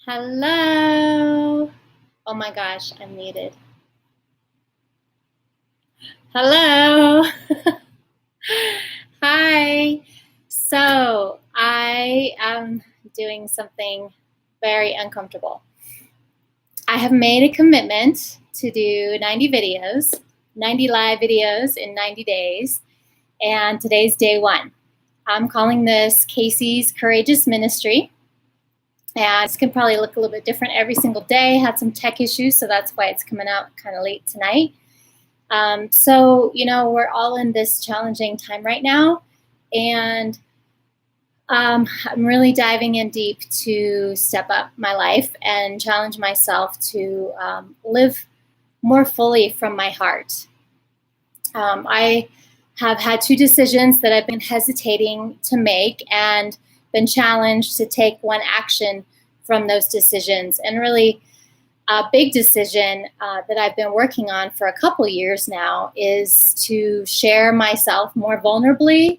Hello. Oh my gosh, I'm muted. Hello. Hi. So I am doing something very uncomfortable. I have made a commitment to do 90 videos, 90 live videos in 90 days, and today's day one. I'm calling this Casey's Courageous Ministry. And this can probably look a little bit different every single day. Had some tech issues, so that's why it's coming out kind of late tonight. So, we're all in this challenging time right now. And I'm really diving in deep to step up my life and challenge myself to live more fully from my heart. I have had two decisions that I've been hesitating to make and been challenged to take one action from those decisions. And really, a big decision that I've been working on for a couple years now is to share myself more vulnerably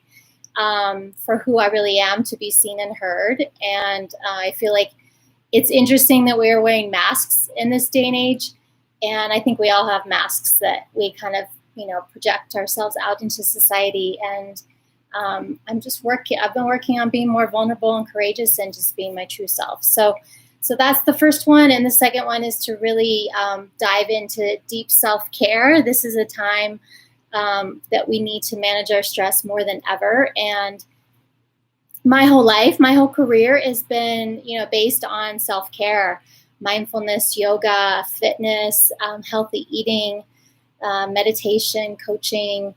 for who I really am, to be seen and heard. And I feel like it's interesting that we are wearing masks in this day and age. And I think we all have masks that we kind of, project ourselves out into society. And I've been working on being more vulnerable and courageous and just being my true self. So that's the first one. And the second one is to really dive into deep self-care. This is a time that we need to manage our stress more than ever. And my whole career has been, based on self-care, mindfulness, yoga, fitness, healthy eating, meditation, coaching,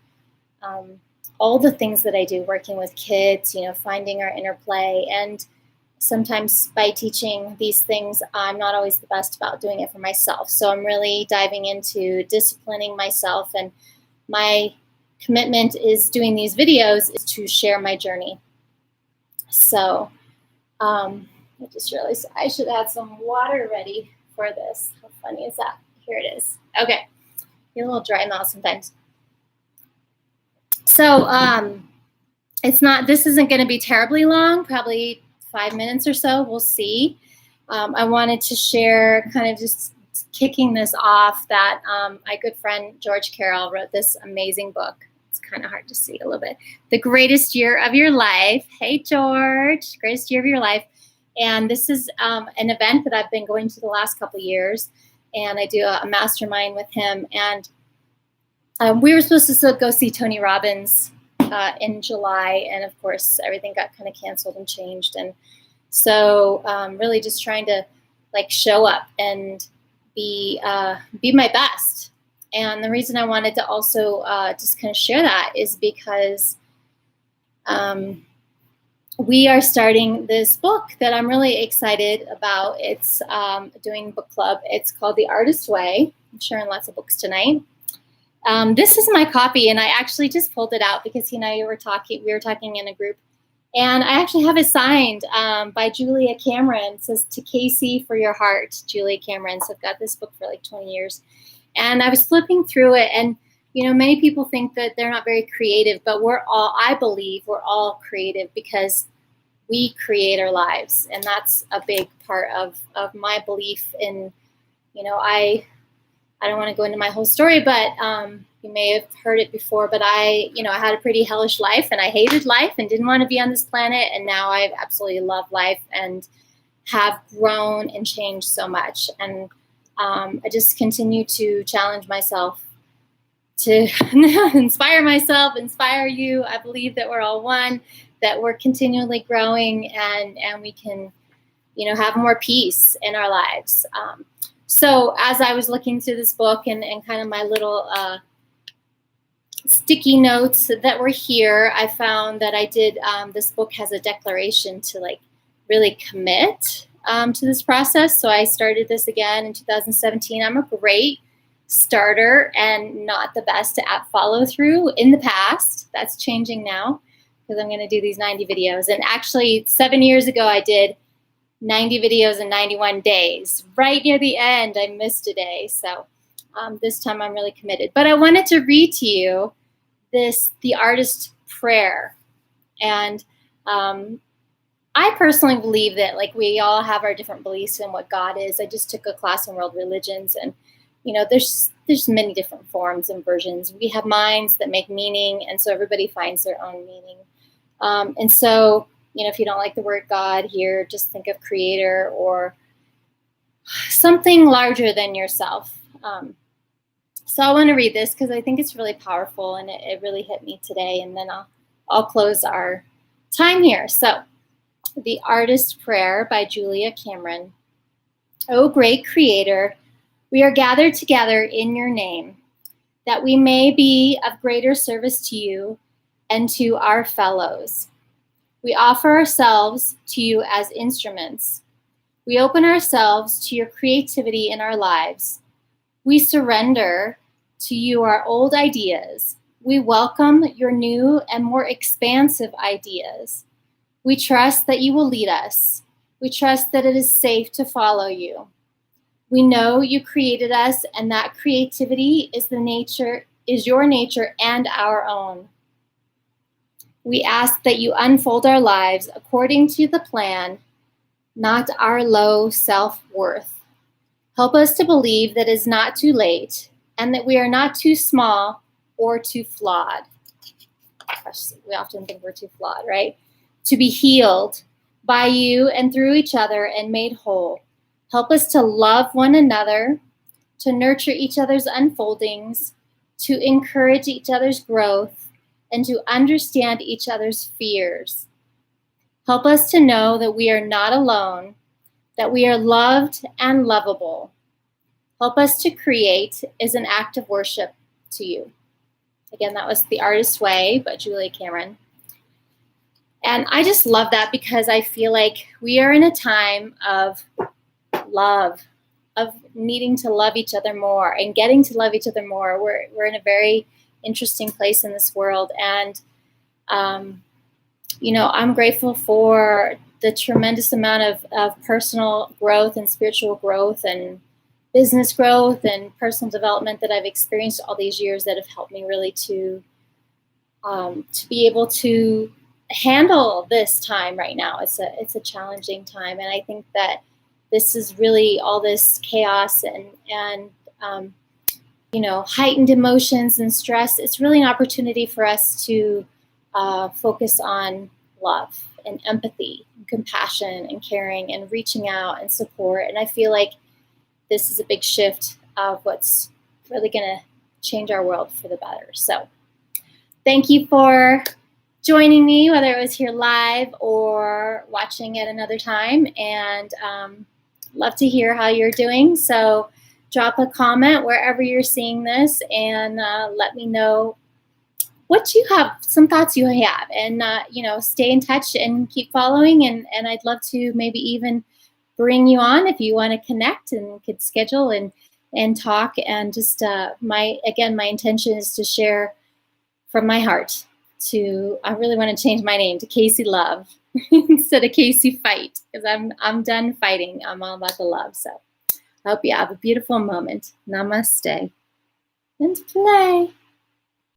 all the things that I do, working with kids, finding our inner play. And sometimes by teaching these things, I'm not always the best about doing it for myself. So I'm really diving into disciplining myself. And my commitment is doing these videos is to share my journey. So I just realized I should add some water ready for this. How funny is that? Here it is. Okay. Get a little dry mouth sometimes. So this isn't going to be terribly long, probably 5 minutes or so. We'll see. I wanted to share, kind of just kicking this off, that my good friend George Carroll wrote this amazing book. It's kind of hard to see a little bit. The Greatest Year of Your Life. Hey, George. Greatest Year of Your Life. And this is an event that I've been going to the last couple of years. And I do a mastermind with him. And we were supposed to go see Tony Robbins in July. And of course, everything got kind of canceled and changed. And so really just trying to show up and be my best. And the reason I wanted to also just kind of share that is because we are starting this book that I'm really excited about. It's doing book club. It's called The Artist Way. I'm sharing lots of books tonight. This is my copy, and I actually just pulled it out because we were talking in a group, and I actually have it signed by Julia Cameron. It says, "To Casey for your heart," Julia Cameron. So I've got this book for 20 years, and I was flipping through it, and many people think that they're not very creative, but I believe we're all creative because we create our lives, and that's a big part of my belief in, I don't want to go into my whole story, but you may have heard it before, but I had a pretty hellish life, and I hated life and didn't want to be on this planet. And now I absolutely love life and have grown and changed so much. And I just continue to challenge myself to inspire myself, inspire you. I believe that we're all one, that we're continually growing, and we can, have more peace in our lives. So as I was looking through this book and kind of my little sticky notes that were here, I found that I did, this book has a declaration to really commit to this process. So I started this again in 2017. I'm a great starter and not the best at follow through in the past. That's changing now because I'm going to do these 90 videos. And actually 7 years ago, I did 90 videos in 91 days. Right near the end, I missed a day. So this time I'm really committed. But I wanted to read to you the artist prayer. And I personally believe that like we all have our different beliefs in what God is. I just took a class in world religions, and there's many different forms and versions. We have minds that make meaning, and so everybody finds their own meaning. And so, if you don't like the word God here, just think of creator or something larger than yourself. So I want to read this because I think it's really powerful, and it really hit me today. And then I'll close our time here. So, The Artist's Prayer by Julia Cameron. O great Creator, we are gathered together in your name, that we may be of greater service to you and to our fellows. We offer ourselves to you as instruments. We open ourselves to your creativity in our lives. We surrender to you our old ideas. We welcome your new and more expansive ideas. We trust that you will lead us. We trust that it is safe to follow you. We know you created us, and that creativity is your nature and our own. We ask that you unfold our lives according to the plan, not our low self-worth. Help us to believe that it is not too late and that we are not too small or too flawed. Gosh, we often think we're too flawed, right? To be healed by you and through each other and made whole. Help us to love one another, to nurture each other's unfoldings, to encourage each other's growth, and to understand each other's fears. Help us to know that we are not alone, that we are loved and lovable. Help us to create as an act of worship to you. Again, that was The Artist's Way by Julia Cameron. And I just love that because I feel like we are in a time of love, of needing to love each other more and getting to love each other more. We're in a very interesting place in this world. And, I'm grateful for the tremendous amount of personal growth and spiritual growth and business growth and personal development that I've experienced all these years that have helped me really to be able to handle this time right now. It's a challenging time, and I think that this is really all this chaos and heightened emotions and stress. It's really an opportunity for us to focus on love and empathy and compassion and caring and reaching out and support. And I feel like this is a big shift of what's really going to change our world for the better. So thank you for joining me, whether it was here live or watching at another time. And love to hear how you're doing. So drop a comment wherever you're seeing this and let me know what you have, some thoughts you have, and stay in touch and keep following. And I'd love to maybe even bring you on if you want to connect and could schedule and talk. And just my intention is to share from my heart. I really want to change my name to Casey Love instead of Casey Fight, because I'm done fighting. I'm all about the love. So I hope you have a beautiful moment. Namaste and play.